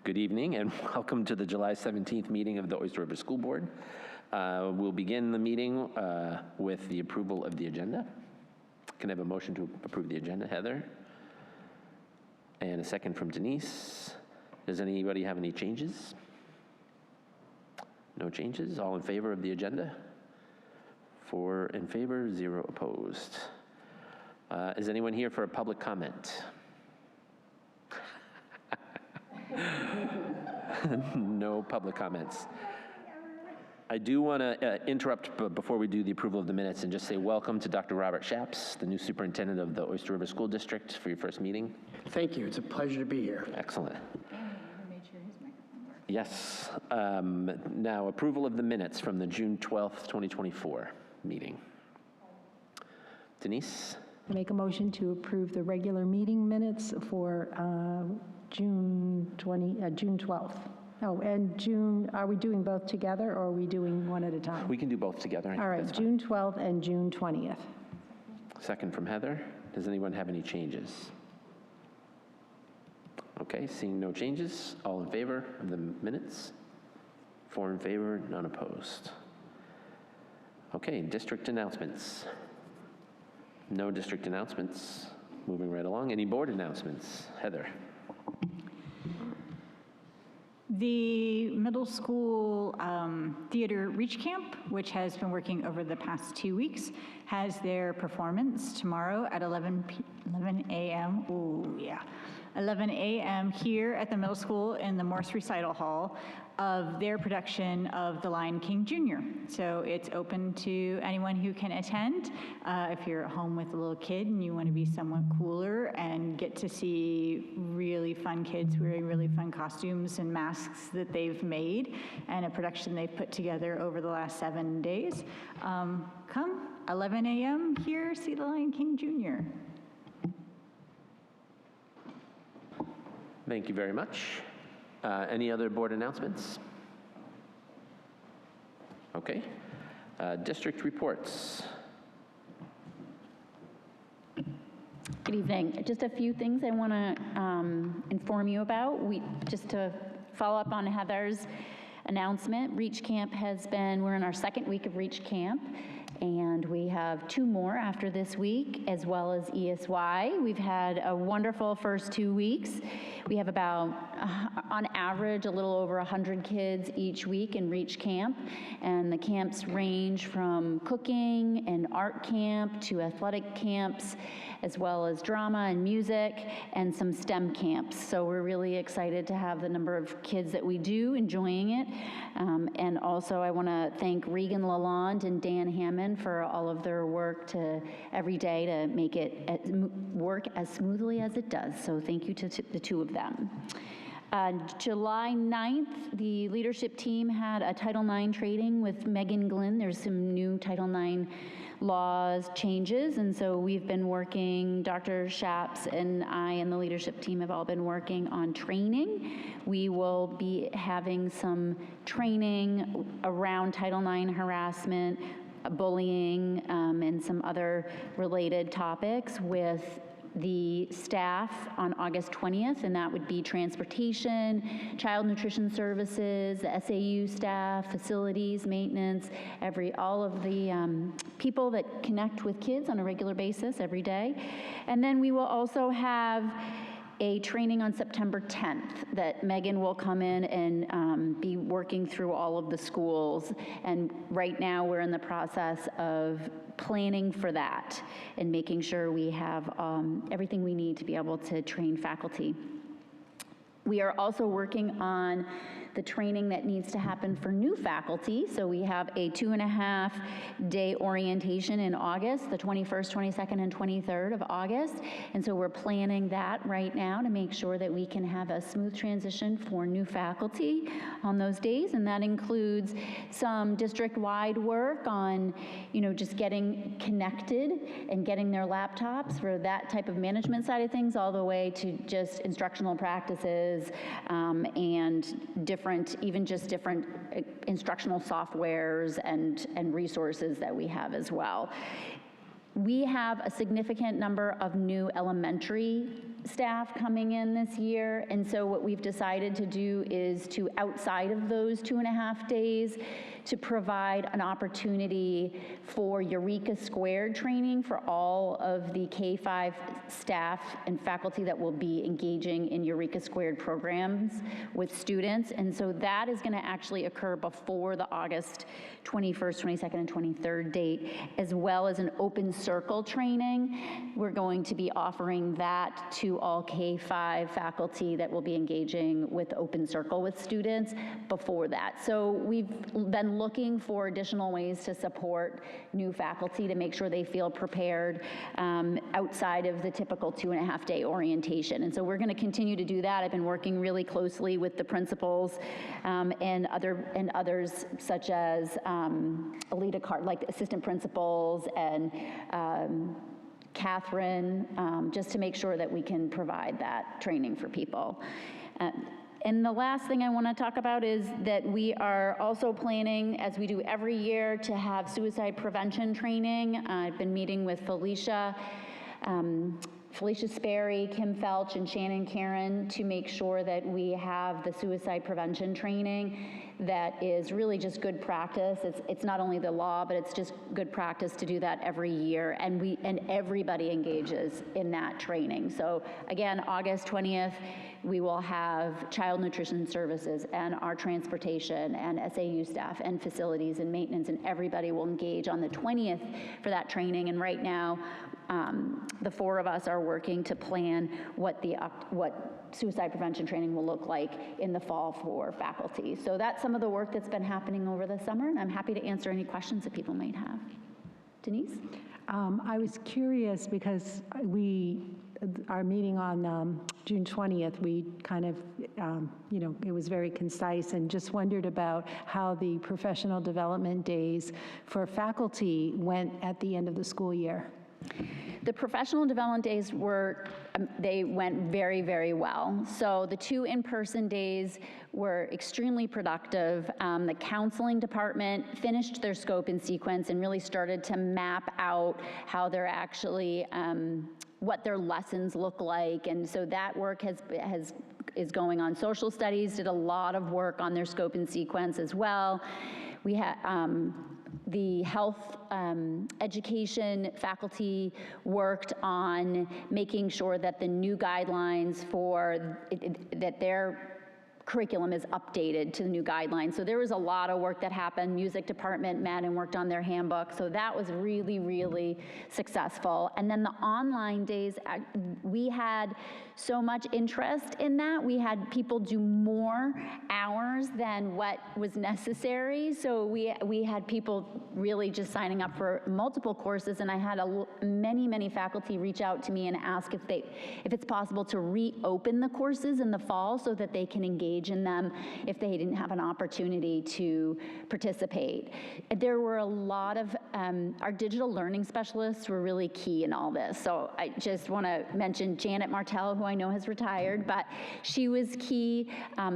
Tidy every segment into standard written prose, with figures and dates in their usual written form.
Good evening and welcome to the July 17th meeting of the Oyster River School Board. We'll begin the meeting with the approval of the agenda. Can I have a motion to approve the agenda, Heather? And a second from Denise. Does anybody have any changes? No changes? All in favor of the agenda? 4 in favor, 0 opposed. Is anyone here for a public comment? No public comments. I do want to interrupt before we do the approval of the minutes and just say welcome to Dr. Robert Schaps, the new superintendent of the Oyster River School District, for your first meeting. Thank you. It's a pleasure to be here. Excellent. And made sure his microphone worked. Yes. Now, approval of the minutes from the June 12th, 2024 meeting. Denise? I make a motion to approve the regular meeting minutes for June 12th. Oh, and June, are we doing both together or are we doing one at a time? We can do both together. All right, June 12th and June 20th. Second from Heather. Does anyone have any changes? Okay, seeing no changes, all in favor of the minutes? 4 in favor, none opposed. Okay, district announcements. No district announcements. Moving right along. Any board announcements? Heather. The middle school theater Reach Camp, which has been working over the past 2 weeks, has their performance tomorrow at 11 a.m. Ooh, yeah. 11 a.m. here at the middle school in the Morse Recital Hall of their production of The Lion King Jr. So it's open to anyone who can attend. If you're at home with a little kid and you want to be somewhat cooler and get to see really fun kids wearing really fun costumes and masks that they've made and a production they've put together over the last 7 days, come 11 a.m. here, see The Lion King Jr. Thank you very much. Any other board announcements? Okay. District reports. Good evening. Just a few things I want to inform you about. Just to follow up on Heather's announcement, Reach Camp we're in our second week of Reach Camp, and we have 2 more after this week, as well as ESY. We've had a wonderful first 2 weeks. We have about, on average, a little over 100 kids each week in Reach Camp, and the camps range from cooking and art camp to athletic camps, as well as drama and music, and some STEM camps. So we're really excited to have the number of kids that we do enjoying it. And also I want to thank Regan Lalonde and Dan Hammond for all of their work every day to make it work as smoothly as it does. So thank you to the 2 of them. July 9th, the leadership team had a Title IX training with Megan Glynn. There's some new Title IX laws changes, and so we've been working, Dr. Schaps and I and the leadership team have all been working on training. We will be having some training around Title IX harassment, bullying, and some other related topics with the staff on August 20th, and that would be transportation, child nutrition services, the SAU staff, facilities, maintenance, all of the people that connect with kids on a regular basis every day. And then we will also have a training on September 10th that Megan will come in and be working through all of the schools. And right now we're in the process of planning for that and making sure we have everything we need to be able to train faculty. We are also working on the training that needs to happen for new faculty. So we have a 2.5-day orientation in August, the 21st, 22nd, and 23rd of August. And so we're planning that right now to make sure that we can have a smooth transition for new faculty on those days. And that includes some district-wide work on, just getting connected and getting their laptops for that type of management side of things, all the way to just instructional practices and different instructional softwares and resources that we have as well. We have a significant number of new elementary staff coming in this year, and so what we've decided to do is to, outside of those 2.5 days, to provide an opportunity for Eureka Squared training for all of the K-5 staff and faculty that will be engaging in Eureka Squared programs with students. And so that is going to actually occur before the August 21st, 22nd, and 23rd date, as well as an open circle training. We're going to be offering that to all K-5 faculty that will be engaging with open circle with students before that. So we've been looking for additional ways to support new faculty to make sure they feel prepared outside of the typical 2.5-day orientation. And so we're going to continue to do that. I've been working really closely with the principals and others such as Alita Cart, like assistant principals, and Catherine, just to make sure that we can provide that training for people. And the last thing I want to talk about is that we are also planning, as we do every year, to have suicide prevention training. I've been meeting with Felicia Sperry, Kim Felch, and Shannon Karen to make sure that we have the suicide prevention training that is really just good practice. It's not only the law, but it's just good practice to do that every year, and everybody engages in that training. So again, August 20th, we will have child nutrition services and our transportation and SAU staff and facilities and maintenance, and everybody will engage on the 20th for that training. And right now, the four of us are working to plan what suicide prevention training will look like in the fall for faculty. So that's some of the work that's been happening over the summer, and I'm happy to answer any questions that people might have. Denise? I was curious because our meeting on June 20th, we kind of, it was very concise, and just wondered about how the professional development days for faculty went at the end of the school year. The professional development days they went very, very well. So the 2 in-person days were extremely productive. The counseling department finished their scope and sequence and really started to map out how they're actually, what their lessons look like. And so that work is going on. Social studies did a lot of work on their scope and sequence as well. We had, the health education faculty worked on making sure that the new guidelines that their curriculum is updated to the new guidelines. So there was a lot of work that happened. Music department met and worked on their handbook. So that was really, really successful. And then the online days, we had so much interest in that. We had people do more hours than what was necessary. So we had people really just signing up for multiple courses, and I had many faculty reach out to me and ask if it's possible to reopen the courses in the fall so that they can engage in them if they didn't have an opportunity to participate. There were a lot of, our digital learning specialists were really key in all this. So I just want to mention Janet Martell, who I know has retired, but she was key.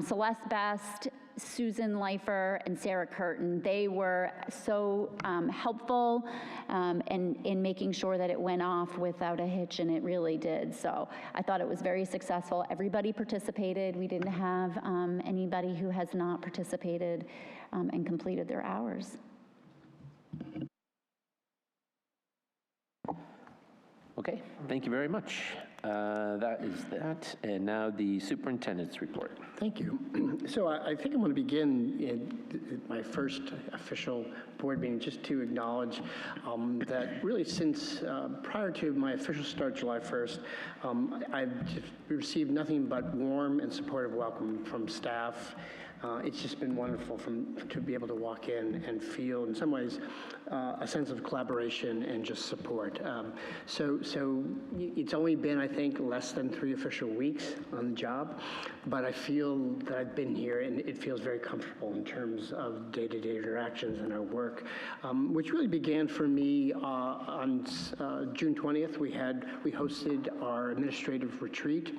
Celeste Best, Susan Leifer, and Sarah Curtin. They were so helpful in making sure that it went off without a hitch, and it really did. So I thought it was very successful. Everybody participated. We didn't have anybody who has not participated and completed their hours. Okay, thank you very much. That is that. And now the superintendent's report. Thank you. So I think I'm going to begin in my first official board meeting just to acknowledge that really since prior to my official start July 1st, I've just received nothing but warm and supportive welcome from staff. It's just been wonderful to be able to walk in and feel, in some ways, a sense of collaboration and just support. So it's only been, I think, less than 3 official weeks on the job, but I feel that I've been here and it feels very comfortable in terms of day-to-day interactions and our work, which really began for me on June 20th. We hosted our administrative retreat.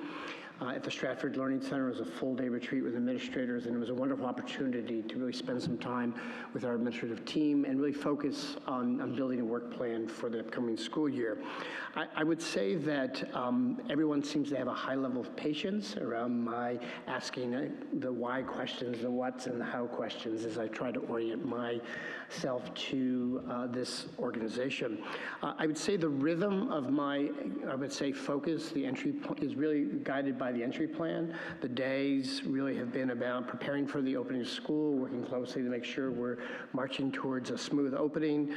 at the Stratford Learning Center. It was a full-day retreat with administrators, and it was a wonderful opportunity to really spend some time with our administrative team and really focus on building a work plan for the upcoming school year. I would say that everyone seems to have a high level of patience around my asking the why questions, the what's and the how questions as I try to orient myself to this organization. I would say the rhythm of my, focus, the entry is really guided by the entry plan. The days really have been about preparing for the opening of school, working closely to make sure we're marching towards a smooth opening,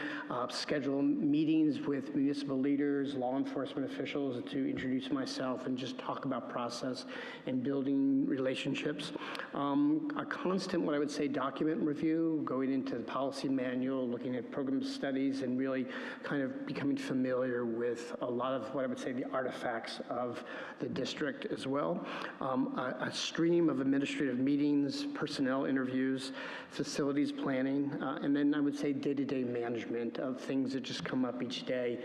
schedule meetings with municipal leaders, law enforcement officials to introduce myself and just talk about process and building relationships. A constant, what I would say, document review, going into the policy manual, looking at program studies, and really kind of becoming familiar with a lot of what I would say the artifacts of the district as well. A stream of administrative meetings, personnel interviews, facilities planning, and then I would say day-to-day management of things that just come up each day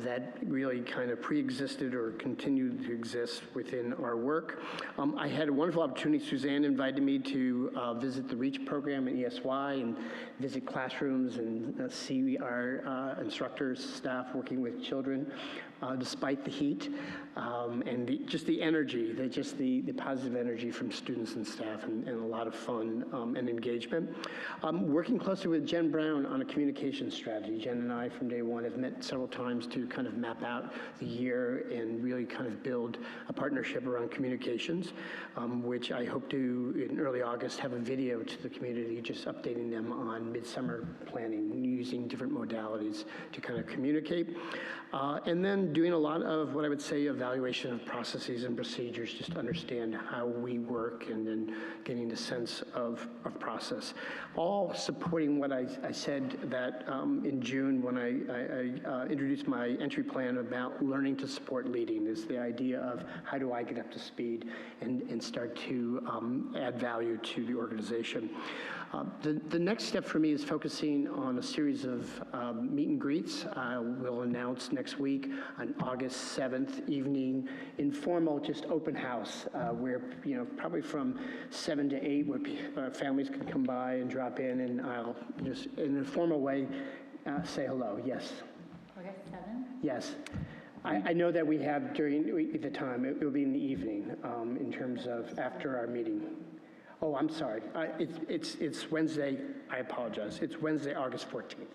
that really kind of pre-existed or continue to exist within our work. I had a wonderful opportunity. Suzanne invited me to visit the REACH program at ESY and visit classrooms and see our instructors, staff working with children despite the heat and just the energy, the positive energy from students and staff and a lot of fun and engagement. Working closely with Jen Brown on a communication strategy. Jen and I from day one have met several times to kind of map out the year and really kind of build a partnership around communications, which I hope to, in early August, have a video to the community, just updating them on midsummer planning, using different modalities to kind of communicate. And then doing a lot of what I would say evaluation of processes and procedures, just to understand how we work and then getting a sense of process. All supporting what I said that in June when I introduced my entry plan about learning to support leading, is the idea of how do I get up to speed and start to add value to the organization. The next step for me is focusing on a series of meet and greets. We'll announce next week on August 7th evening, informal, just open house, where, probably from 7 to 8, where families can come by and drop in, and I'll just, in an informal way, say hello. Yes? August 7th? Yes. I know that we have during the time, it will be in the evening in terms of after our meeting. Oh, I'm sorry. It's Wednesday. I apologize. It's Wednesday, August 14th.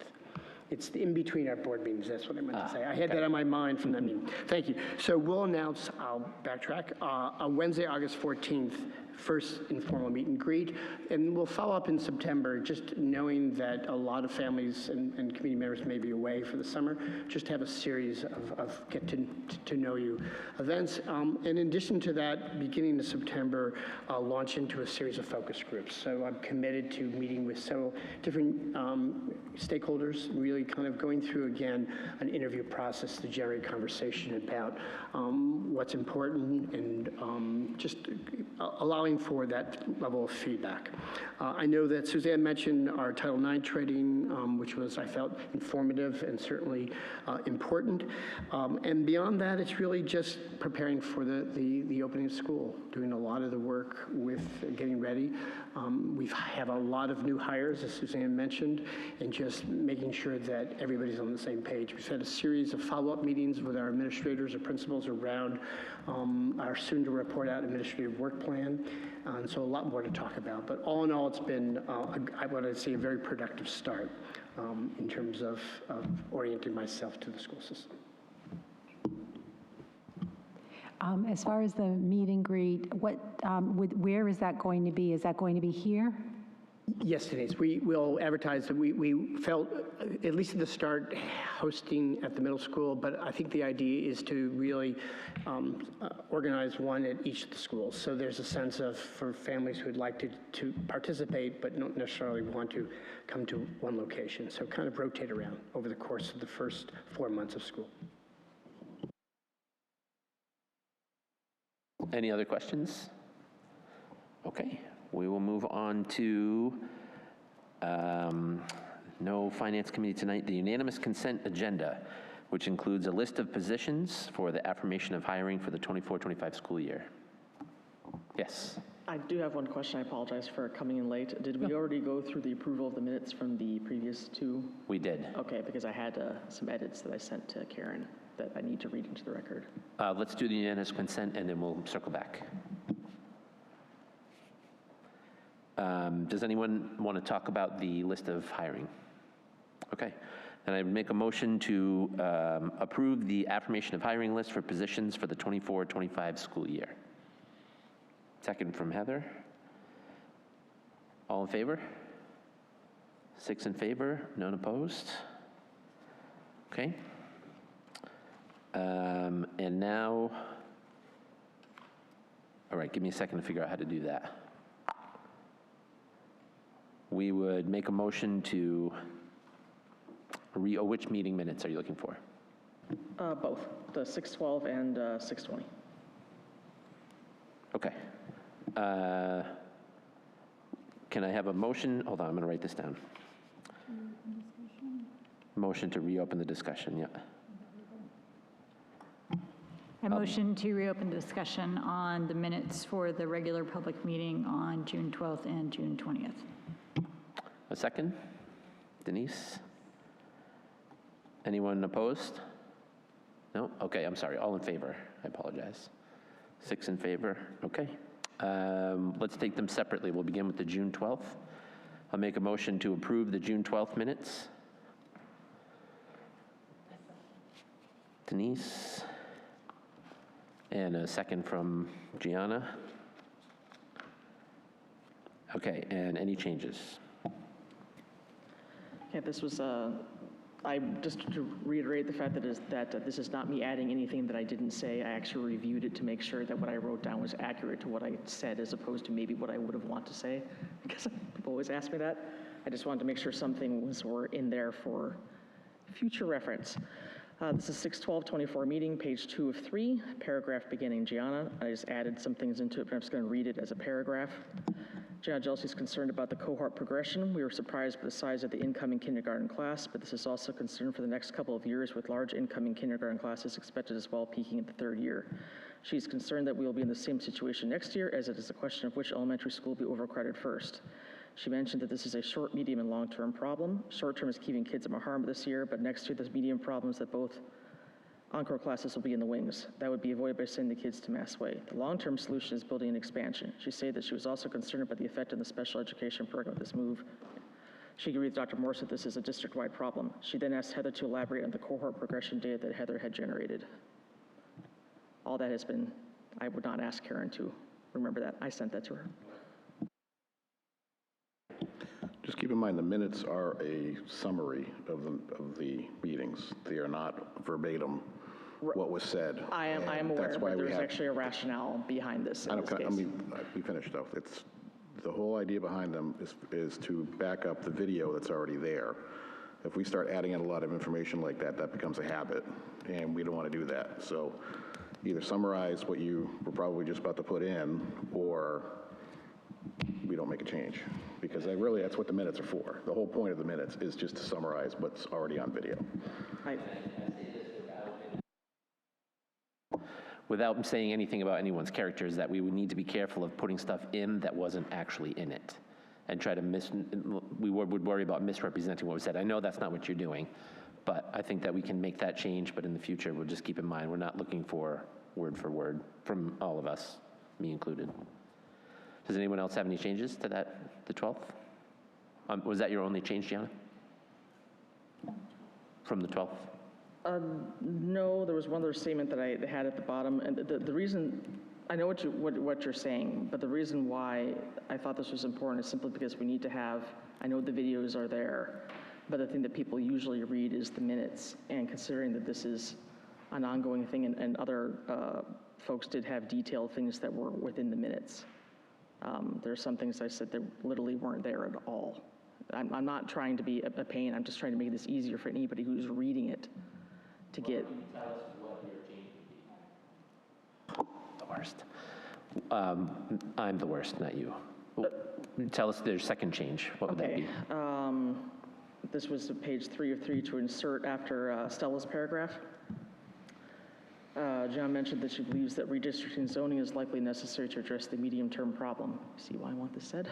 It's in between our board meetings. That's what I meant to say. I had that on my mind from that meeting. Thank you. So we'll announce, I'll backtrack, on Wednesday, August 14th, first informal meet and greet. And we'll follow up in September, just knowing that a lot of families and community members may be away for the summer, just have a series of get to know you events. And in addition to that, beginning of September, I'll launch into a series of focus groups. So I'm committed to meeting with several different stakeholders, really kind of going through, again, an interview process to generate conversation about what's important and just allowing for that level of feedback. I know that Suzanne mentioned our Title IX training, which was, I felt, informative and certainly important. And beyond that, it's really just preparing for the opening of school, doing a lot of the work with getting ready. We have a lot of new hires, as Suzanne mentioned, and just making sure that everybody's on the same page. We've had a series of follow-up meetings with our administrators or principals around our soon-to-report out administrative work plan, and so a lot more to talk about. But all in all, it's been, what I'd say, a very productive start in terms of orienting myself to the school system. As far as the meet and greet, where is that going to be? Is that going to be here? Yes, Denise, we will advertise that we felt, at least at the start, hosting at the middle school, but I think the idea is to really organize one at each of the schools. So there's a sense of, for families who would like to participate, but don't necessarily want to come to one location. So kind of rotate around over the course of the first 4 months of school. Any other questions? Okay, we will move on to no Finance Committee tonight. The unanimous consent agenda, which includes a list of positions for the affirmation of hiring for the 24-25 school year. Yes. I do have one question. I apologize for coming in late. Did we already go through the approval of the minutes from the previous two? We did. Okay, because I had some edits that I sent to Karen that I need to read into the record. Let's do the unanimous consent, and then we'll circle back. Does anyone want to talk about the list of hiring? Okay. And I would make a motion to approve the affirmation of hiring list for positions for the 24-25 school year. Second from Heather. All in favor? 6 in favor, none opposed. Okay. And now, all right, give me a second to figure out how to do that. We would make a motion to which meeting minutes are you looking for? Both, the 6:12 and 6:20. Okay. Can I have a motion? Hold on, I'm going to write this down. Motion to reopen the discussion, yeah. I motion to reopen the discussion on the minutes for the regular public meeting on June 12th and June 20th. A second? Denise? Anyone opposed? No? Okay, I'm sorry, all in favor. I apologize. 6 in favor, okay. Let's take them separately. We'll begin with the June 12th. I'll make a motion to approve the June 12th minutes. Denise? And a second from Gianna. Okay, and any changes? Yeah, this was, just to reiterate the fact that this is not me adding anything that I didn't say. I actually reviewed it to make sure that what I wrote down was accurate to what I said as opposed to maybe what I would have wanted to say, because people always ask me that. I just wanted to make sure some things were in there for future reference. This is 6/12/24 meeting, page 2 of 3, paragraph beginning Gianna. I just added some things into it, but I'm just going to read it as a paragraph. Gianna Jelsey is concerned about the cohort progression. We were surprised by the size of the incoming kindergarten class, but this is also a concern for the next couple of years with large incoming kindergarten classes expected as well, peaking at the 3rd year. She's concerned that we will be in the same situation next year, as it is a question of which elementary school will be overcrowded first. She mentioned that this is a short, medium, and long-term problem. Short-term is keeping kids at Maharma this year, but next year, there's medium problems that both Encore classes will be in the wings. That would be avoided by sending the kids to Mass Way. The long-term solution is building an expansion. She said that she was also concerned about the effect on the special education program of this move. She agreed with Dr. Morse that this is a district-wide problem. She then asked Heather to elaborate on the cohort progression data that Heather had generated. All that has been, I would not ask Karen to remember that. I sent that to her. Just keep in mind, the minutes are a summary of the meetings. They are not verbatim what was said. I am And aware, that's why but we there's have- actually a rationale behind this in this I case. mean, we finished though. It's, the whole idea behind them is to back up the video that's already there. If we start adding in a lot of information like that, that becomes a habit, and we don't want to do that. So either summarize what you were probably just about to put in, or we don't make a change. Because that's what the minutes are for. The whole point of the minutes is just to summarize what's already on video. Without saying anything about anyone's characters, that we would need to be careful of putting stuff in that wasn't actually in it, and try to we would worry about misrepresenting what was said. I know that's not what you're doing, but I think that we can make that change, but in the future, we'll just keep in mind, we're not looking for word from all of us, me included. Does anyone else have any changes to that, the 12th? Was that your only change, Gianna? From the 12th? No, there was one other statement that I had at the bottom, and the reason, I know what you're saying, but the reason why I thought this was important is simply because we need to have, I know the videos are there, but the thing that people usually read is the minutes, and considering that this is an ongoing thing, and other folks did have detailed things that were within the minutes. There's some things I said that literally weren't there at all. I'm not trying to be a pain, I'm just trying to make this easier for anybody who's reading it to get. Can you tell us what your change would be? The worst. I'm the worst, not you. Tell us their second change. What would that Okay. be? This was page 3 of 3 to insert after Stella's paragraph. John mentioned that she believes that redistricting zoning is likely necessary to address the medium-term problem. See why I want this said?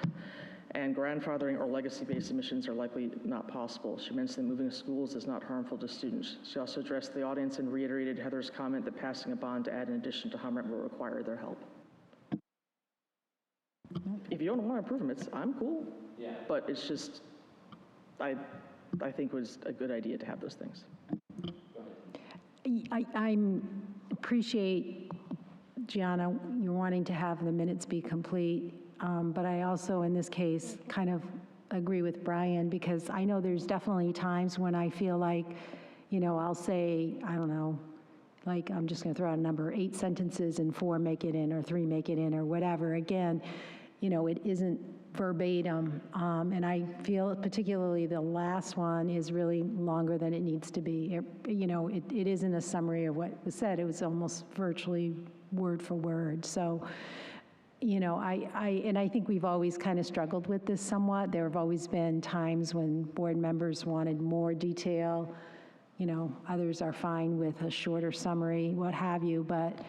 And grandfathering or legacy-based emissions are likely not possible. She mentioned that moving schools is not harmful to students. She also addressed the audience and reiterated Heather's comment that passing a bond to add an addition to Humret will require their help. If you don't want to approve them, I'm cool. Yeah. But it's just, I think it was a good idea to have those things. I appreciate, Gianna, you're wanting to have the minutes be complete, but I also, in this case, kind of agree with Brian, because I know there's definitely times when I feel like, I'll say, I don't know, like, I'm just going to throw out a number, 8 sentences and 4 make it in, or 3 make it in, or whatever. Again, it isn't verbatim, and I feel particularly the last one is really longer than it needs to be. It isn't a summary of what was said. It was almost virtually word for word. So, I think we've always kind of struggled with this somewhat. There have always been times when board members wanted more detail. Others are fine with a shorter summary, what have you, but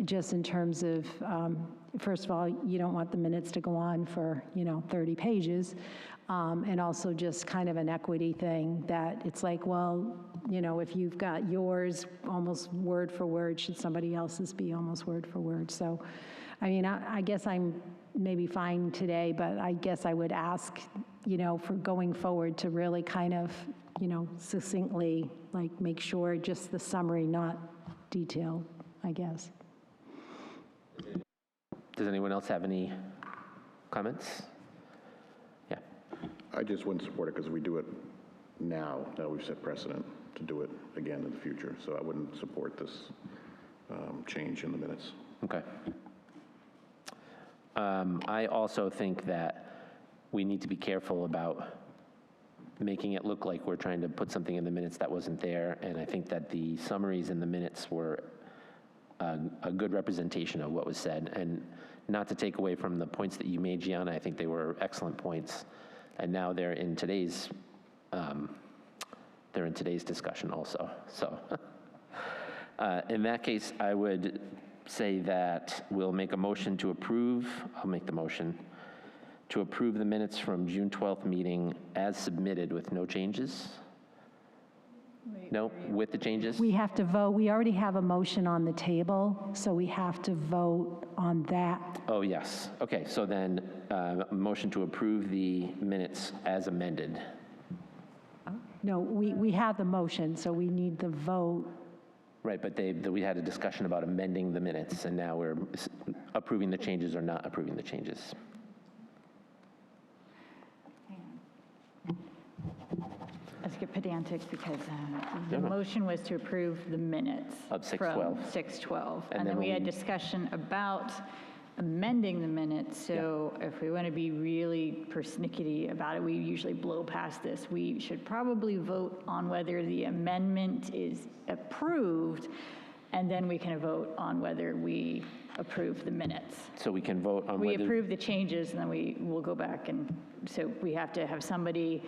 just in terms of, first of all, you don't want the minutes to go on for, 30 pages. And also just kind of an equity thing that it's like, well, if you've got yours almost word for word, should somebody else's be almost word for word? So, I guess I'm maybe fine today, but I guess I would ask, for going forward to really kind of, succinctly, like, make sure just the summary, not detailed, I guess. Does anyone else have any comments? Yeah. I just wouldn't support it because we do it now we've set precedent to do it again in the future. So I wouldn't support this change in the minutes. Okay. I also think that we need to be careful about making it look like we're trying to put something in the minutes that wasn't there, and I think that the summaries in the minutes were a good representation of what was said, and not to take away from the points that you made, Gianna, I think they were excellent points, and now they're in today's discussion also. So in that case, I would say that we'll make a motion to approve. I'll make the motion to approve the minutes from June 12th meeting as submitted with no changes. No, with the changes? We have to vote. We already have a motion on the table, so we have to vote on that. Oh, yes. Okay, so then motion to approve the minutes as amended. No, we have the motion, so we need the vote. Right, but we had a discussion about amending the minutes, and now we're approving the changes or not approving the changes. Let's get pedantic because the motion was to approve the minutes. Of 6:12. From 6:12. And then we had discussion about amending the minutes. So if we want to be really persnickety about it, we usually blow past this. We should probably vote on whether the amendment is approved, and then we can vote on whether we approve the minutes. So we can vote on We whether... approve the changes, and then we'll go back, and so we have to have somebody...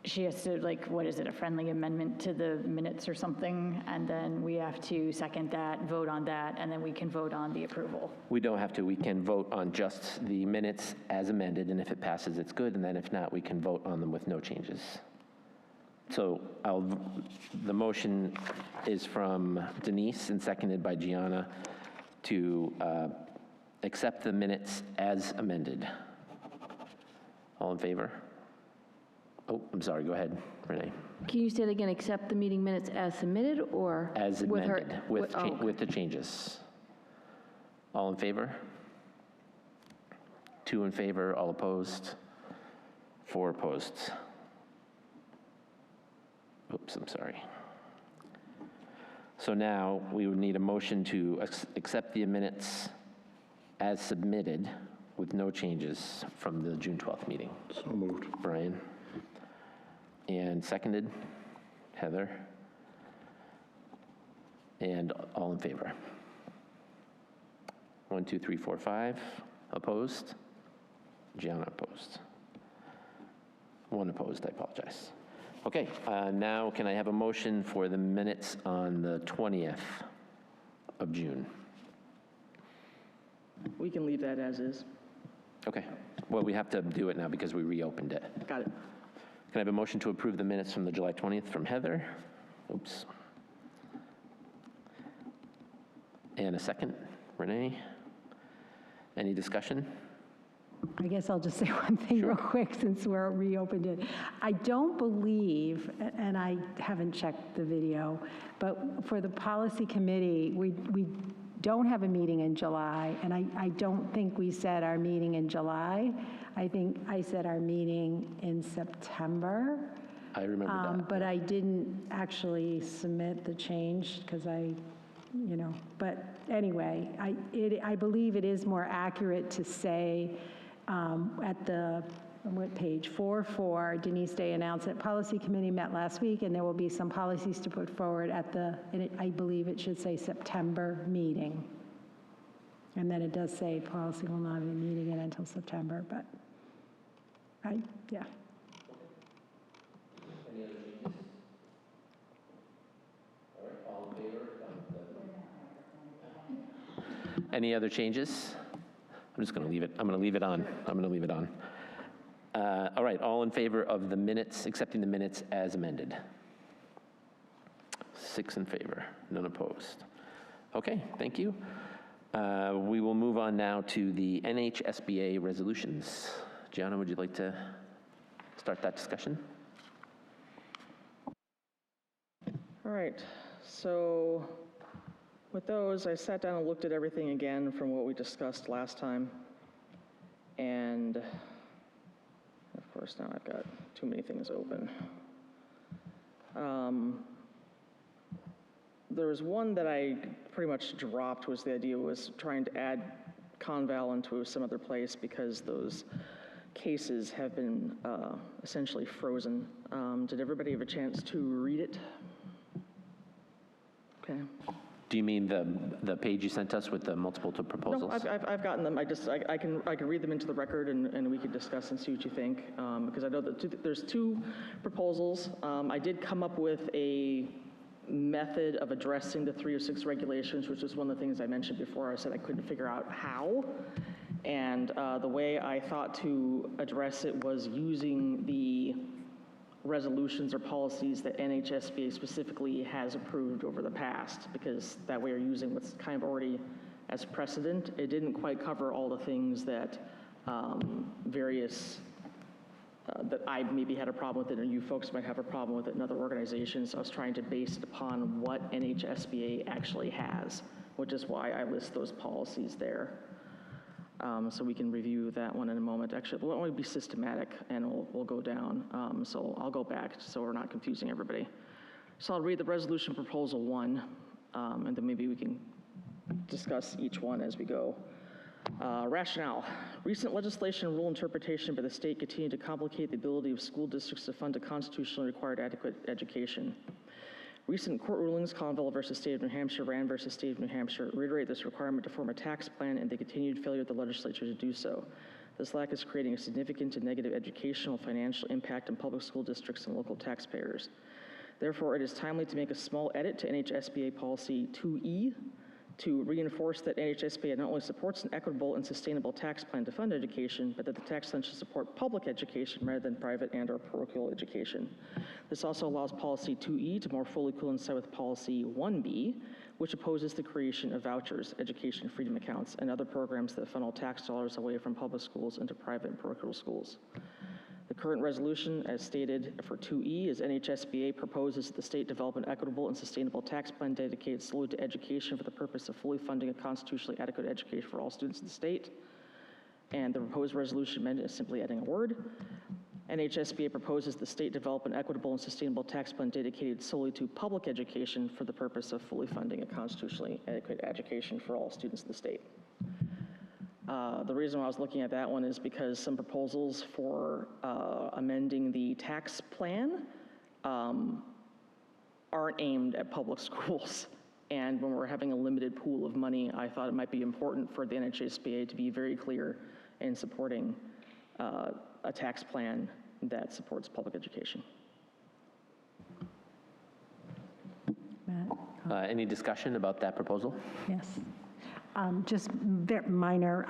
She has to, like, what is it, a friendly amendment to the minutes or something? And then we have to second that, vote on that, and then we can vote on the approval. We don't have to. We can vote on just the minutes as amended, and if it passes, it's good, and then if not, we can vote on them with no changes. So the motion is from Denise and seconded by Gianna to accept the minutes as amended. All in favor? Oh, I'm sorry, go ahead, Renee. Can you say it again, accept the meeting minutes as submitted, or? As with her- amended, with oh, okay. with the changes. All in favor? 2 in favor, all opposed? 4 opposed. Oops, I'm sorry. So now we would need a motion to accept the minutes as submitted with no changes from the June 12th meeting. So moved. Brian? And seconded, Heather. And all in favor. 1, 2, 3, 4, 5. Opposed? Gianna opposed. 1 opposed, I apologize. Okay, now can I have a motion for the minutes on the 20th of June? We can leave that as is. Okay, well, we have to do it now because we reopened it. Got it. Can I have a motion to approve the minutes from the July 20th from Heather? Oops. And a second, Renee? Any discussion? I guess I'll just say one thing real quick since we're reopened it. I don't believe, and I haven't checked the video, but for the policy committee, we don't have a meeting in July, and I don't think we said our meeting in July. I think I said our meeting in September. I remember that. But I didn't actually submit the change because but anyway, I believe it is more accurate to say at the, what page, 4.4, Denise Day announced that policy committee met last week and there will be some policies to put forward at I believe it should say September meeting. And then it does say policy will not be meeting it until September, but yeah. Any other changes? All right, all in favor? Any other changes? I'm just going to leave it. I'm going to leave it on. I'm going to leave it on. All right, all in favor of the minutes, accepting the minutes as amended? 6 in favor, none opposed. Okay, thank you. We will move on now to the NHSBA resolutions. Gianna, would you like to start that discussion? All right, so with those, I sat down and looked at everything again from what we discussed last time. And of course, now I've got too many things open. There was one that I pretty much dropped, was the idea was trying to add Conval into some other place because those cases have been essentially frozen. Did everybody have a chance to read it? Okay. Do you mean the page you sent us with the multiple proposals? No, I've gotten them. I can read them into the record and we could discuss and see what you think. Because I know that there's 2 proposals. I did come up with a method of addressing the 306 regulations, which is one of the things I mentioned before. I said I couldn't figure out how. And the way I thought to address it was using the resolutions or policies that NHSBA specifically has approved over the past, because that way you're using what's kind of already as precedent. It didn't quite cover all the things that that I maybe had a problem with it, and you folks might have a problem with it in other organizations. So I was trying to base it upon what NHSBA actually has, which is why I list those policies there. So we can review that one in a moment. Actually, we'll only be systematic, and we'll go down. So I'll go back so we're not confusing everybody. So I'll read the resolution proposal 1, and then maybe we can discuss each one as we go. Rationale. Recent legislation and rule interpretation by the state continue to complicate the ability of school districts to fund a constitutionally required adequate education. Recent court rulings, Conval versus State of New Hampshire, Rand versus State of New Hampshire, reiterate this requirement to form a tax plan and the continued failure of the legislature to do so. This lack is creating a significant and negative educational financial impact on public school districts and local taxpayers. Therefore, it is timely to make a small edit to NHSBA Policy 2E to reinforce that NHSBA not only supports an equitable and sustainable tax plan to fund education, but that the tax plan should support public education rather than private and/or parochial education. This also allows Policy 2E to more fully coincide with Policy 1B, which opposes the creation of vouchers, education freedom accounts, and other programs that funnel tax dollars away from public schools into private and parochial schools. The current resolution, as stated for 2E, is NHSBA proposes that the state develop an equitable and sustainable tax plan dedicated solely to education for the purpose of fully funding a constitutionally adequate education for all students in the state. And the proposed resolution amendment is simply adding a word. NHSBA proposes the state develop an equitable and sustainable tax plan dedicated solely to public education for the purpose of fully funding a constitutionally adequate education for all students in the state. The reason why I was looking at that one is because some proposals for amending the tax plan aren't aimed at public schools. And when we're having a limited pool of money, I thought it might be important for the NHSBA to be very clear in supporting a tax plan that supports public education. that. Any discussion about that proposal? Yes. Just minor,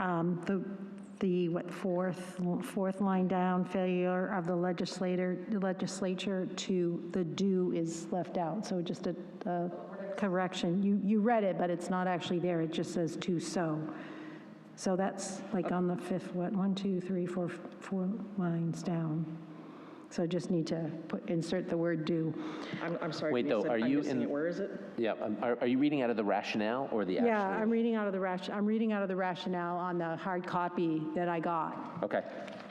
fourth line down, failure of the legislature to the do is left out. So just a correction. You read it, but it's not actually there. It just says to so. So that's like on the fifth, 1, 2, 3, 4 lines down. So just need to insert the word do. I'm sorry. Wait, though, Denise, are I'm you missing in- it. Where is it? Yeah, are you reading out of the rationale or the actual? Yeah, I'm reading out of the rationale on the hard copy that I got. Okay,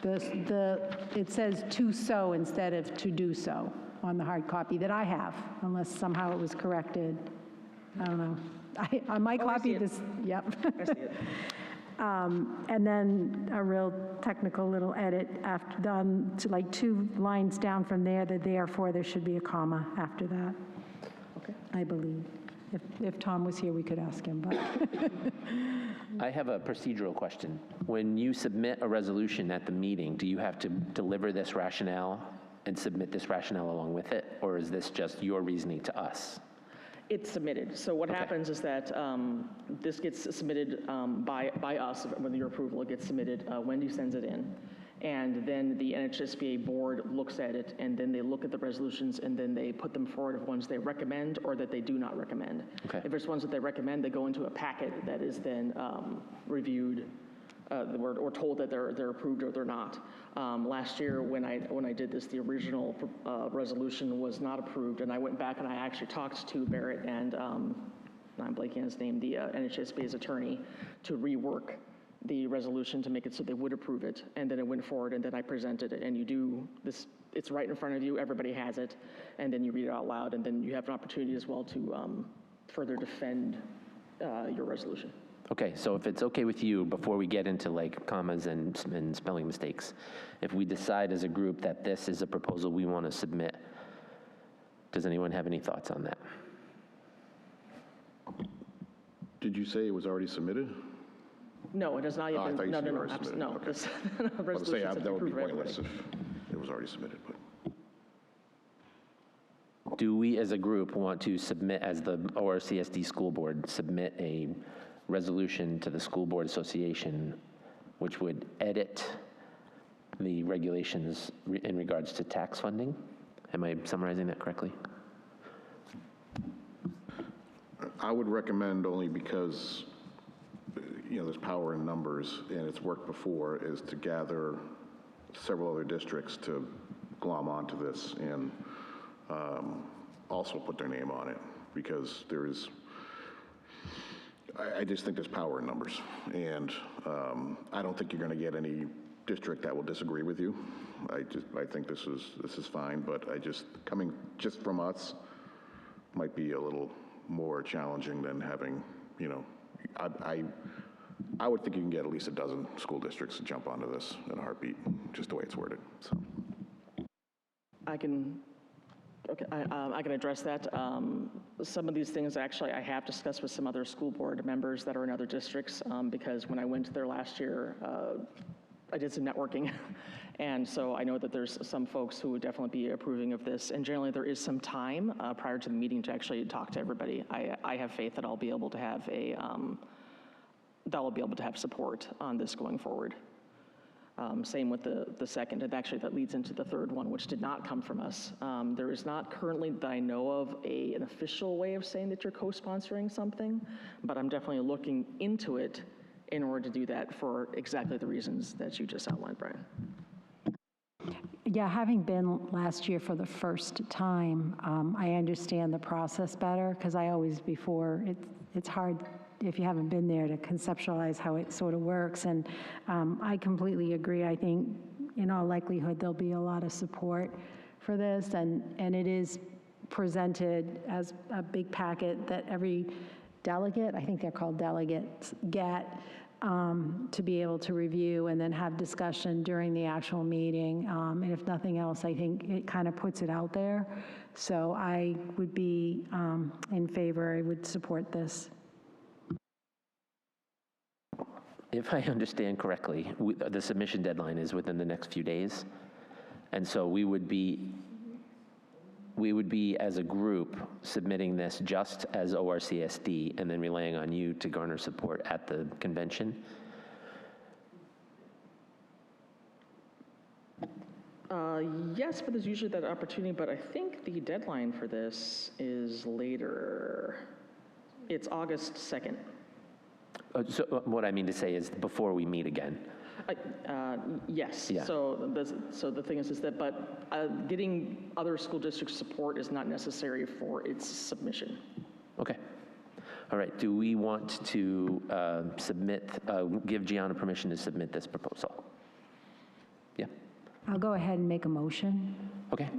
It says to so instead of to do so on the hard copy that I have, unless somehow it was corrected. I don't know. On my I copy, see it. yep. I see it. And then a real technical little edit after, done to like 2 lines down from there, the therefore, there should be a comma after that. Okay. I believe. If Tom was here, we could ask him, but. I have a procedural question. When you submit a resolution at the meeting, do you have to deliver this rationale and submit this rationale along with it? Or is this just your reasoning to us? It's submitted. So what happens is that this gets submitted by us, with your approval, it gets submitted, Wendy sends it in, and then the NHSBA board looks at it, and then they look at the resolutions, and then they put them forward of ones they recommend or that they do not recommend. Okay. If there's ones that they recommend, they go into a packet that is then reviewed, or told that they're approved or they're not. Last year, when I did this, the original resolution was not approved, and I went back and I actually talked to Barrett and, I'm blanking on his name, the NHSBA's attorney, to rework the resolution to make it so they would approve it, and then it went forward, and then I presented it, and you do this, it's right in front of you, everybody has it, and then you read it out loud, and then you have an opportunity as well to further defend your resolution. Okay, so if it's okay with you, before we get into like commas and spelling mistakes, if we decide as a group that this is a proposal we want to submit, does anyone have any thoughts on that? Did you say it was already submitted? No, it has not yet Oh, I been, thought you no, said no, you no, already submitted. no, Okay. this I was going to say, resolution has that been would be approved by pointless everybody. if it was already submitted, but. Do we as a group want to submit, as the ORCSD school board, submit a resolution to the School Board Association which would edit the regulations in regards to tax funding? Am I summarizing that correctly? I would recommend, only because, there's power in numbers, and it's worked before, is to gather several other districts to glom onto this and also put their name on it, because I just think there's power in numbers, and I don't think you're going to get any district that will disagree with you. I think this is fine, but coming just from us might be a little more challenging than having, I would think you can get at least a dozen school districts to jump onto this in a heartbeat, just the way it's worded. So. I can address that. Some of these things, actually, I have discussed with some other school board members that are in other districts, because when I went there last year, I did some networking, and so I know that there's some folks who would definitely be approving of this, and generally there is some time prior to the meeting to actually talk to everybody. I have faith that I'll be able to have support on this going forward. Same with the second, and actually that leads into the third one, which did not come from us. There is not currently, that I know of, an official way of saying that you're co-sponsoring something, but I'm definitely looking into it in order to do that for exactly the reasons that you just outlined, Brian. Yeah, having been last year for the first time, I understand the process better, because I always before, it's hard if you haven't been there to conceptualize how it sort of works. And I completely agree. I think in all likelihood, there'll be a lot of support for this. And it is presented as a big packet that every delegate, I think they're called delegates, get to be able to review and then have discussion during the actual meeting. And if nothing else, I think it kind of puts it out there. So I would be in favor, I would support this. If I understand correctly, the submission deadline is within the next few days. And so we would be we would be, as a group, submitting this just as ORCSD and then relying on you to garner support at the convention? Yes, but there's usually that opportunity, but I think the deadline for this is later. It's August 2nd. So what I mean to say is before we meet again. Yes. Yeah. So the thing is that, but getting other school districts' support is not necessary for its submission. Okay. All right. Do we want to give Gianna permission to submit this proposal? Yeah. I'll go ahead and make a motion Okay.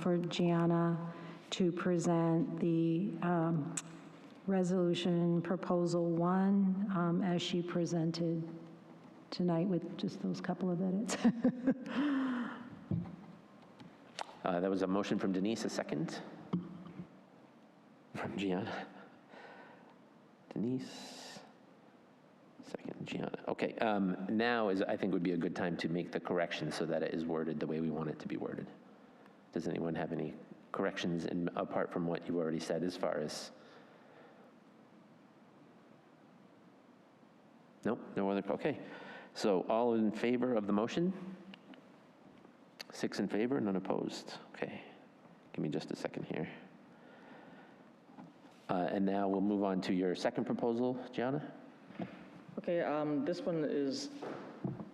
for Gianna to present the resolution proposal 1 as she presented tonight with just those couple of edits. That was a motion from Denise, a second from Gianna. Denise, second, Gianna. Okay, now I think would be a good time to make the correction so that it is worded the way we want it to be worded. Does anyone have any corrections apart from what you already said as far as? Nope, no other, okay. So all in favor of the motion? 6 in favor, none opposed. Okay, give me just a second here. And now we'll move on to your second proposal, Gianna. Okay, this one is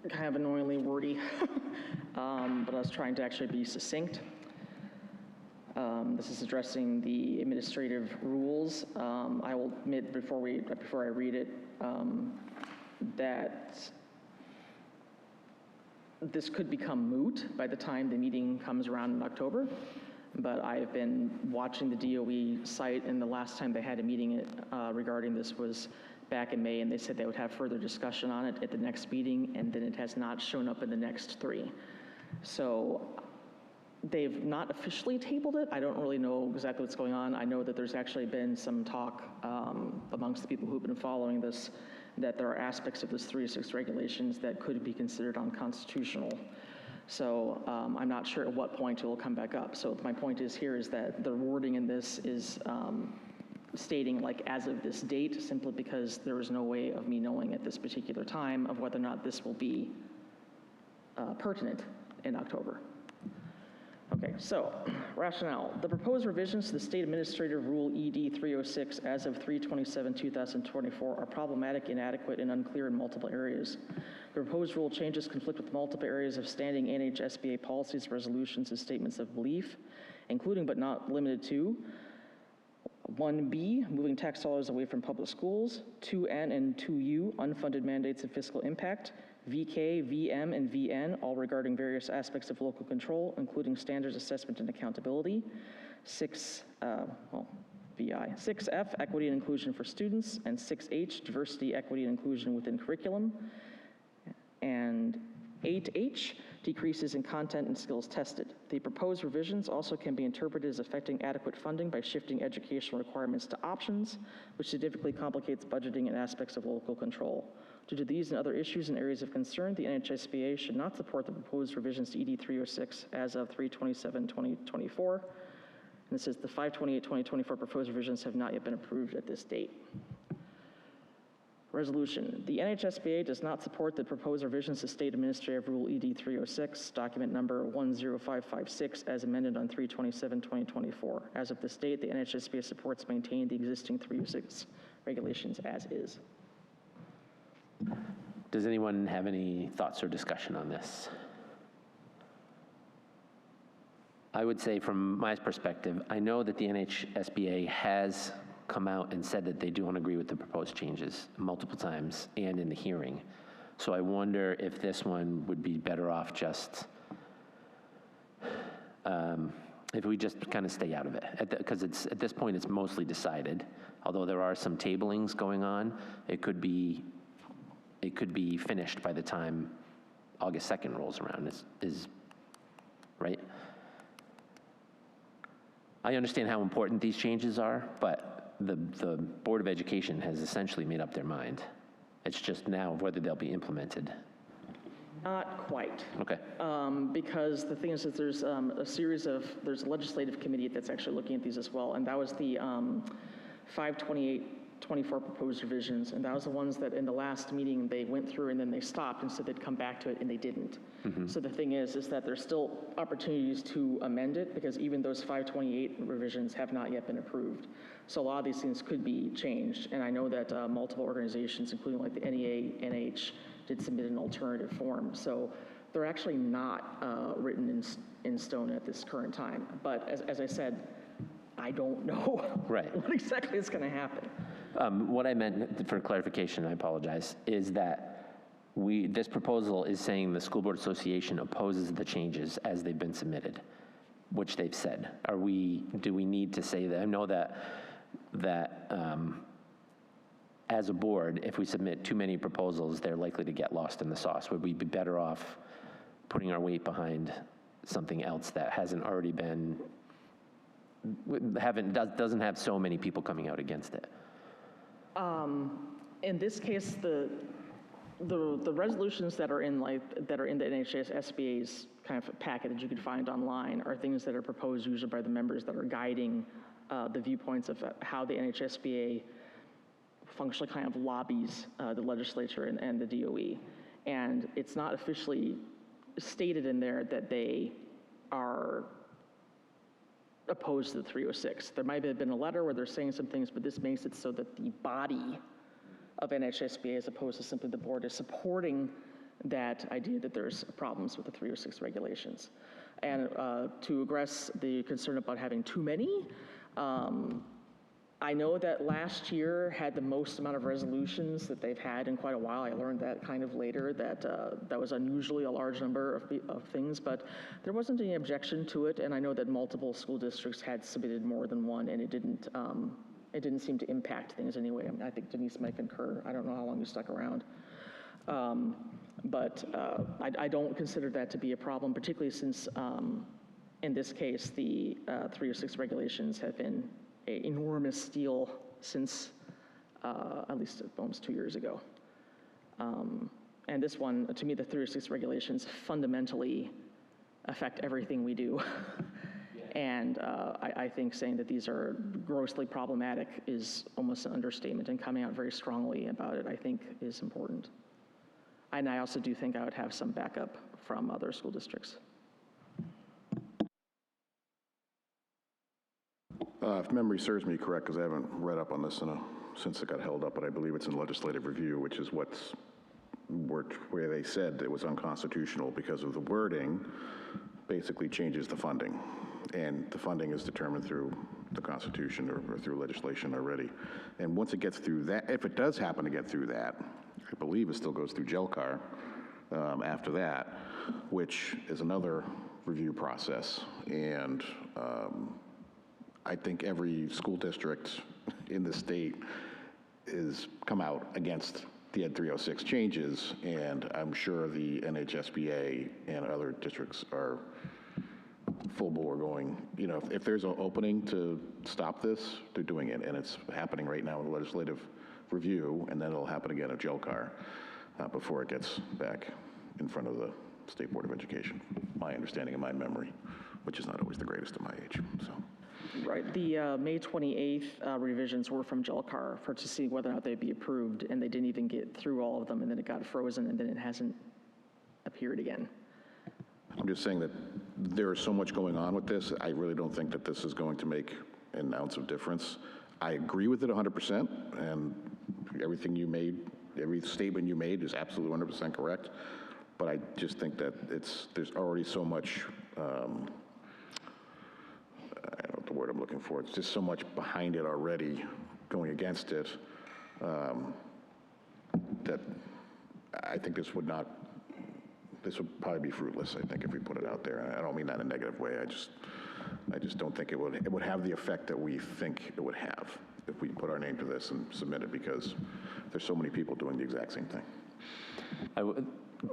kind of annoyingly wordy, but I was trying to actually be succinct. This is addressing the administrative rules. I will admit before I read it that this could become moot by the time the meeting comes around in October. But I've been watching the DOE site, and the last time they had a meeting regarding this was back in May, and they said they would have further discussion on it at the next meeting, and then it has not shown up in the next 3. So they've not officially tabled it. I don't really know exactly what's going on. I know that there's actually been some talk amongst the people who've been following this that there are aspects of this 306 regulations that could be considered unconstitutional. So I'm not sure at what point it will come back up. So my point is here is that the wording in this is stating like as of this date, simply because there is no way of me knowing at this particular time of whether or not this will be pertinent in October. Okay, so rationale. The proposed revisions to the State Administrative Rule ED 306 as of 3/27/2024 are problematic, inadequate, and unclear in multiple areas. The proposed rule changes conflict with multiple areas of standing NHSBA policies, resolutions, and statements of belief, including but not limited to 1B, moving tax dollars away from public schools, 2N and 2U, unfunded mandates of fiscal impact, VK, VM, and VN, all regarding various aspects of local control, including standards, assessment, and accountability. 6F, equity and inclusion for students, and 6H, diversity, equity, and inclusion within curriculum. And 8H, decreases in content and skills tested. The proposed revisions also can be interpreted as affecting adequate funding by shifting educational requirements to options, which significantly complicates budgeting and aspects of local control. Due to these and other issues and areas of concern, the NHSBA should not support the proposed revisions to ED 306 as of 3/27/2024. And this is the 5/28/2024 proposed revisions have not yet been approved at this date. Resolution. The NHSBA does not support the proposed revisions to State Administrative Rule ED 306, document number 10556, as amended on 3/27/2024. As of this date, the NHSBA supports maintaining the existing 306 regulations as is. Does anyone have any thoughts or discussion on this? I would say from my perspective, I know that the NHSBA has come out and said that they don't agree with the proposed changes multiple times and in the hearing. So I wonder if this one would be better off just, if we just kind of stay out of it. Because at this point, it's mostly decided. Although there are some tablings going on, it could be finished by the time August 2nd rolls around, right? I understand how important these changes are, but the Board of Education has essentially made up their mind. It's just now whether they'll be implemented. Not quite. Okay. Because the thing is that there's there's a legislative committee that's actually looking at these as well, and that was the 52824 proposed revisions, and that was the ones that in the last meeting they went through and then they stopped and said they'd come back to it, and they didn't. So the thing is that there's still opportunities to amend it, because even those 528 revisions have not yet been approved. So a lot of these things could be changed, and I know that multiple organizations, including like the NEA, NH, did submit an alternative form. So they're actually not written in stone at this current time. But as I said, I don't know Right. what exactly is going to happen. What I meant, for clarification, I apologize, is that this proposal is saying the School Board Association opposes the changes as they've been submitted, which they've said. Do we need to say that? I know that as a board, if we submit too many proposals, they're likely to get lost in the sauce. Would we be better off putting our weight behind something else that hasn't already been, doesn't have so many people coming out against it? In this case, the resolutions that are in the NHS SBA's kind of packet that you could find online are things that are proposed usually by the members that are guiding the viewpoints of how the NHSBA functionally kind of lobbies the legislature and the DOE. And it's not officially stated in there that they are opposed to the 306. There might have been a letter where they're saying some things, but this makes it so that the body of NHSBA, as opposed to simply the board, is supporting that idea that there's problems with the 306 regulations. And to address the concern about having too many, I know that last year had the most amount of resolutions that they've had in quite a while. I learned that kind of later, that that was unusually a large number of things, but there wasn't any objection to it, and I know that multiple school districts had submitted more than one, and it didn't seem to impact things anyway. I mean, I think Denise might concur. I don't know how long you stuck around. But I don't consider that to be a problem, particularly since in this case, the 306 regulations have been an enormous deal since at least almost 2 years ago. And this one, to me, the 306 regulations fundamentally affect everything we do. And I think saying that these are grossly problematic is almost an understatement, and coming out very strongly about it, I think, is important. And I also do think I would have some backup from other school districts. If memory serves me correct, because I haven't read up on this since it got held up, but I believe it's in legislative review, which is where they said it was unconstitutional because of the wording basically changes the funding. And the funding is determined through the Constitution or through legislation already. And once it gets through that, if it does happen to get through that, I believe it still goes through JELCAR after that, which is another review process. And I think every school district in the state is come out against the Ed 306 changes, and I'm sure the NHSBA and other districts are full bore going, you know, if there's an opening to stop this, they're doing it, and it's happening right now in the legislative review, and then it'll happen again at JELCAR before it gets back in front of the State Board of Education. My understanding and my memory, which is not always the greatest at my age, so. Right, the May 28th revisions were from JELCAR to see whether or not they'd be approved, and they didn't even get through all of them, and then it got frozen, and then it hasn't appeared again. I'm just saying that there is so much going on with this. I really don't think that this is going to make an ounce of difference. I agree with it 100%, and everything you made, every statement you made is absolutely 100% correct. But I just think that there's already so much, I don't know what the word I'm looking for. It's just so much behind it already, going against it, that I think this would probably be fruitless, I think, if we put it out there. And I don't mean that in a negative way. I just don't think it would have the effect that we think it would have if we put our name to this and submit it, because there's so many people doing the exact same thing.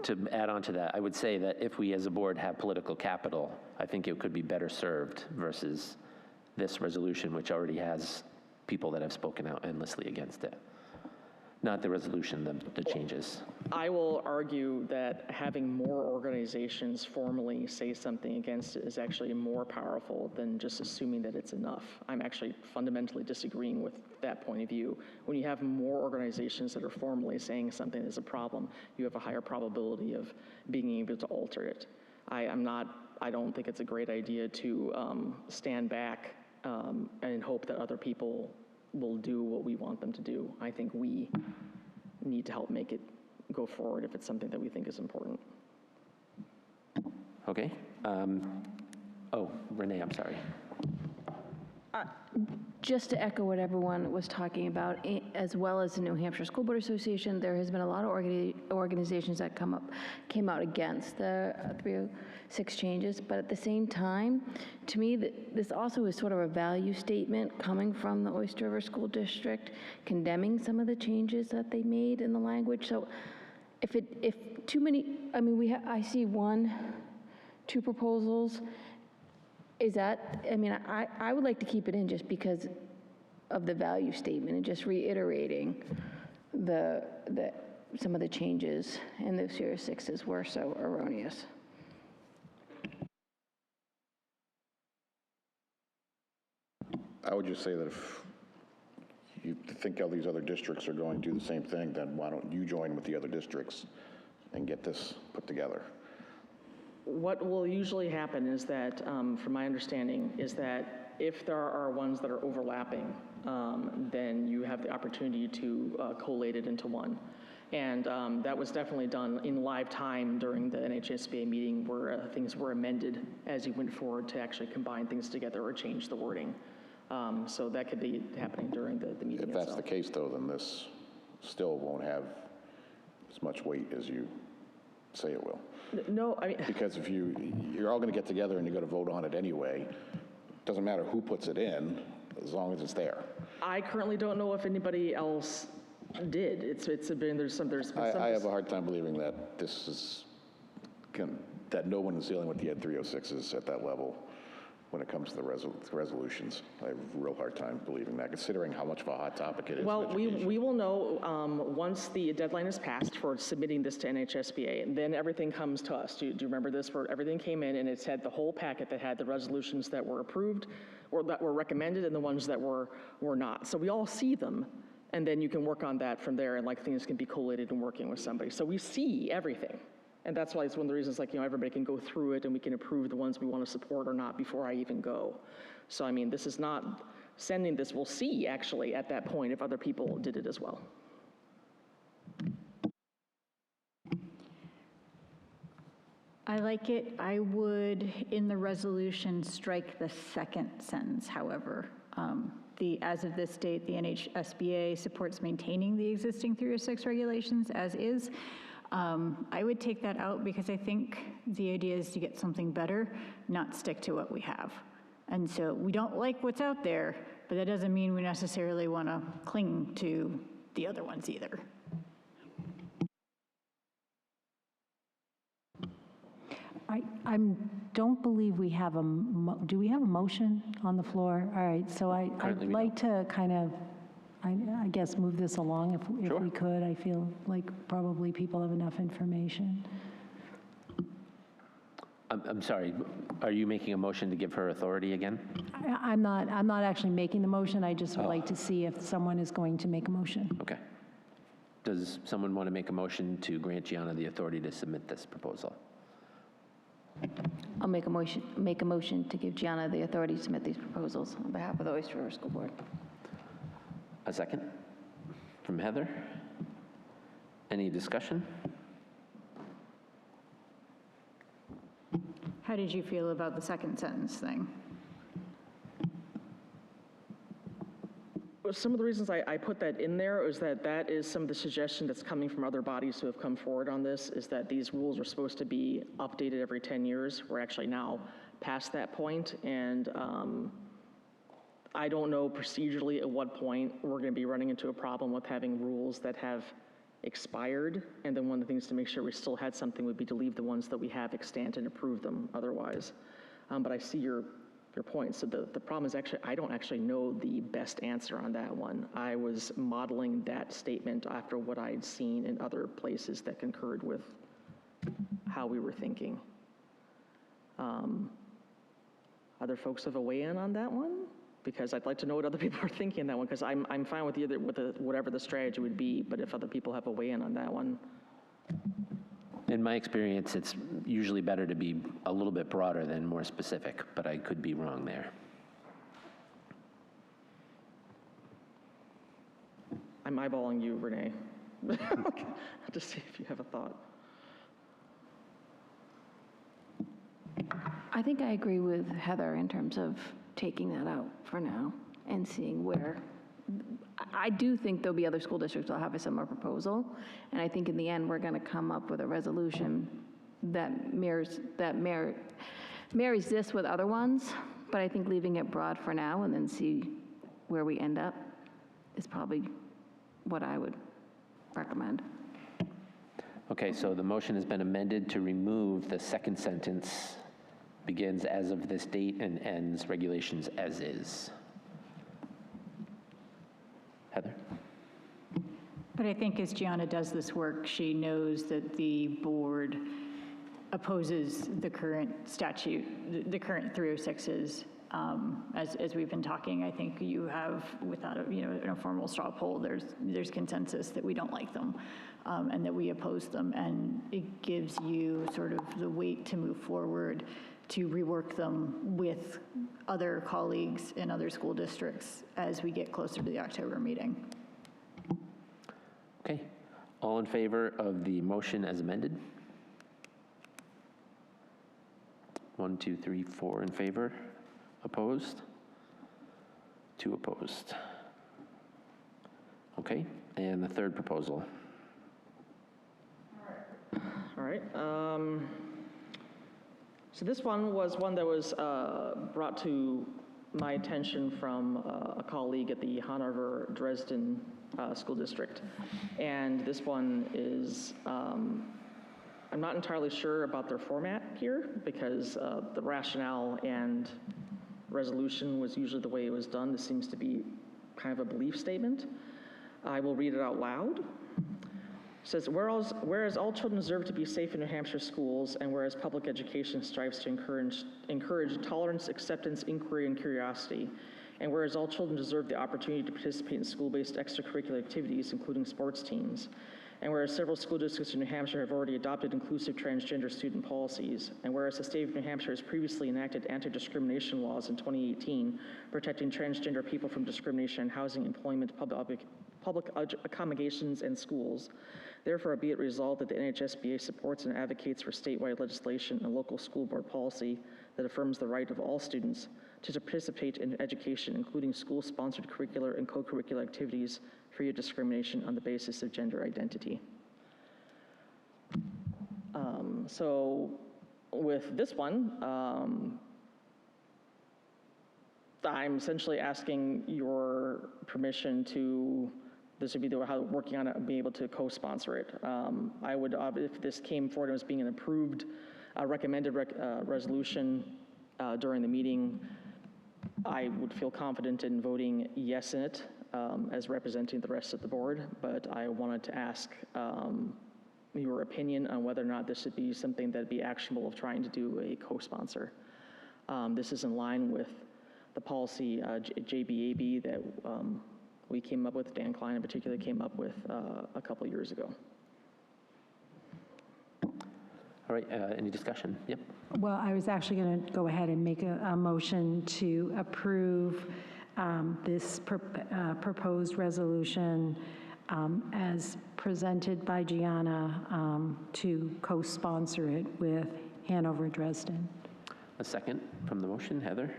To add on to that, I would say that if we as a board have political capital, I think it could be better served versus this resolution, which already has people that have spoken out endlessly against it. Not the resolution, the changes. I will argue that having more organizations formally say something against it is actually more powerful than just assuming that it's enough. I'm actually fundamentally disagreeing with that point of view. When you have more organizations that are formally saying something is a problem, you have a higher probability of being able to alter it. I don't think it's a great idea to stand back and hope that other people will do what we want them to do. I think we need to help make it go forward if it's something that we think is important. Okay. Oh, Renee, I'm sorry. Just to echo what everyone was talking about, as well as the New Hampshire School Board Association, there has been a lot of organizations that came out against the 306 changes, but at the same time, to me, this also is sort of a value statement coming from the Oyster River School District, condemning some of the changes that they made in the language. So if too many, I mean, I see 1, 2 proposals. Is that, I mean, I would like to keep it in just because of the value statement and just reiterating some of the changes in the Series 6s were so erroneous. I would just say that if you think all these other districts are going to do the same thing, then why don't you join with the other districts and get this put together? What will usually happen is that, from my understanding, is that if there are ones that are overlapping, then you have the opportunity to collate it into one. And that was definitely done in live time during the NHSBA meeting where things were amended as you went forward to actually combine things together or change the wording. So that could be happening during the meeting If that's itself. the case, though, then this still won't have as much weight as you say it will. No, I mean, Because if you're all going to get together and you're going to vote on it anyway, doesn't matter who puts it in, as long as it's there. I currently don't know if anybody else did. There's been some. I have a hard time believing that that no one is dealing with the Ed 306s at that level when it comes to the resolutions. I have a real hard time believing that, considering how much of a hot topic it is. Well, in education. we will know once the deadline is passed for submitting this to NHSBA, and then everything comes to us. Do you remember this? Where everything came in and it had the whole packet that had the resolutions that were approved or that were recommended and the ones that were not. So we all see them, and then you can work on that from there, and like things can be collated and working with somebody. So we see everything. And that's why it's one of the reasons, like, everybody can go through it and we can approve the ones we want to support or not before I even go. So, I mean, this is not sending this. We'll see, actually, at that point if other people did it as well. I like it. I would, in the resolution, strike the second sentence, however. As of this date, the NHSBA supports maintaining the existing 306 regulations as is. I would take that out because I think the idea is to get something better, not stick to what we have. And so we don't like what's out there, but that doesn't mean we necessarily want to cling to the other ones either. I don't believe we have do we have a motion on the floor? All right, so I'd Currently we like to kind of, I guess, move this along if Sure. we could. I feel like probably people have enough information. I'm sorry, are you making a motion to give her authority again? I'm not actually making the motion. I just would like to see if someone is going to make a motion. Okay. Does someone want to make a motion to grant Gianna the authority to submit this proposal? I'll make a motion to give Gianna the authority to submit these proposals on behalf of the Oyster River School Board. A second from Heather. Any discussion? How did you feel about the second sentence thing? Some of the reasons I put that in there is that is some of the suggestion that's coming from other bodies who have come forward on this, is that these rules are supposed to be updated every 10 years. We're actually now past that point, and I don't know procedurally at what point we're going to be running into a problem with having rules that have expired, and then one of the things to make sure we still had something would be to leave the ones that we have extant and approve them otherwise. But I see your your point. So the problem is actually, I don't actually know the best answer on that one. I was modeling that statement after what I'd seen in other places that concurred with how we were thinking. Other folks have a weigh-in on that one? Because I'd like to know what other people are thinking on that one, because I'm fine with either, whatever the strategy would be, but if other people have a weigh-in on that one. In my experience, it's usually better to be a little bit broader than more specific, but I could be wrong there. I'm eyeballing you, Renee. Just see if you have a thought. I think I agree with Heather in terms of taking that out for now and seeing where. I do think there'll be other school districts that'll have a similar proposal, and I think in the end, we're going to come up with a resolution that marries this with other ones, but I think leaving it broad for now and then see where we end up is probably what I would recommend. Okay, so the motion has been amended to remove the second sentence, begins as of this date and ends regulations as is. Heather? But I think as Gianna does this work, she knows that the board opposes the current statute, the current 306s. As we've been talking, I think you have, without an informal straw poll, there's consensus that we don't like them and that we oppose them. And it gives you sort of the weight to move forward to rework them with other colleagues in other school districts as we get closer to the October meeting. Okay. All in favor of the motion as amended? 1, 2, 3, 4 in favor. Opposed? 2 opposed. Okay. And the third proposal. All right. So this one was one that was brought to my attention from a colleague at the Hanover Dresden School District. And this one is, I'm not entirely sure about their format here, because the rationale and resolution was usually the way it was done. This seems to be kind of a belief statement. I will read it out loud. It says, whereas all children deserve to be safe in New Hampshire schools, and whereas public education strives to encourage tolerance, acceptance, inquiry, and curiosity, and whereas all children deserve the opportunity to participate in school-based extracurricular activities, including sports teams, and whereas several school districts in New Hampshire have already adopted inclusive transgender student policies, and whereas the state of New Hampshire has previously enacted anti-discrimination laws in 2018 protecting transgender people from discrimination in housing, employment, public accommodations, and schools, therefore be it resolved that the NHSBA supports and advocates for statewide legislation and local school board policy that affirms the right of all students to participate in education, including school-sponsored curricular and co-curricular activities free of discrimination on the basis of gender identity. So with this one, I'm essentially asking your permission to, this would be how working on it, be able to co-sponsor it. I would, if this came forward and was being an approved, recommended resolution during the meeting, I would feel confident in voting yes in it as representing the rest of the board, but I wanted to ask your opinion on whether or not this should be something that'd be actionable of trying to do a co-sponsor. This is in line with the policy JBAB that we came up with, Dan Klein in particular came up with a couple years ago. All right, any discussion? Yep. Well, I was actually going to go ahead and make a motion to approve this proposed resolution as presented by Gianna to co-sponsor it with Hanover Dresden. A second from the motion, Heather.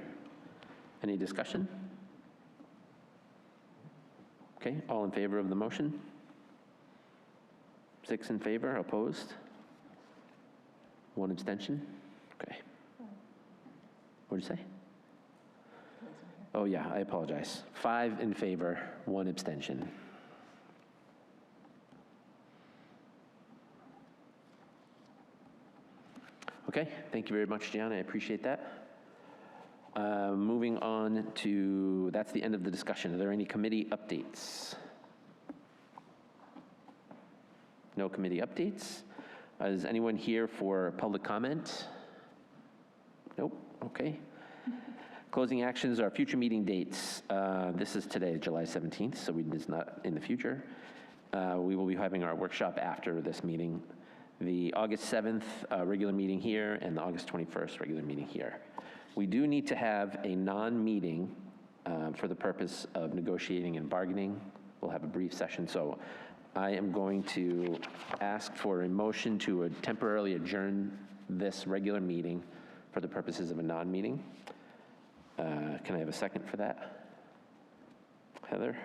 Any discussion? Okay, all in favor of the motion? 6 in favor, opposed? 1 abstention? Okay. What did you say? Oh yeah, I apologize. 5 in favor, 1 abstention. Okay, thank you very much, Gianna, I appreciate that. Moving on to, that's the end of the discussion. Are there any committee updates? No committee updates? Is anyone here for public comment? Nope, okay. Closing actions are future meeting dates. This is today, July 17th, so it's not in the future. We will be having our workshop after this meeting. The August 7th regular meeting here and the August 21st regular meeting here. We do need to have a non-meeting for the purpose of negotiating and bargaining. We'll have a brief session, so I am going to ask for a motion to temporarily adjourn this regular meeting for the purposes of a non-meeting. Can I have a second for that? Heather?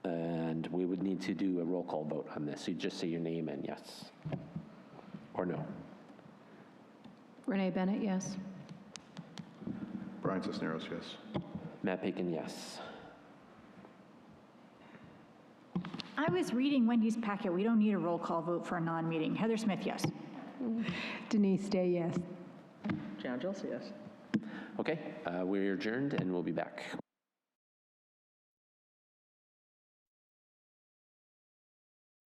And we would need to do a roll call vote on this. So you just say your name and yes or no. Renee Bennett, yes. Brian Cisneros, yes. Matt Bacon, yes. I was reading Wendy's packet. We don't need a roll call vote for a non-meeting. Heather Smith, yes. Denise Day, yes. John Jelsey, yes. Okay, we're adjourned and we'll be back.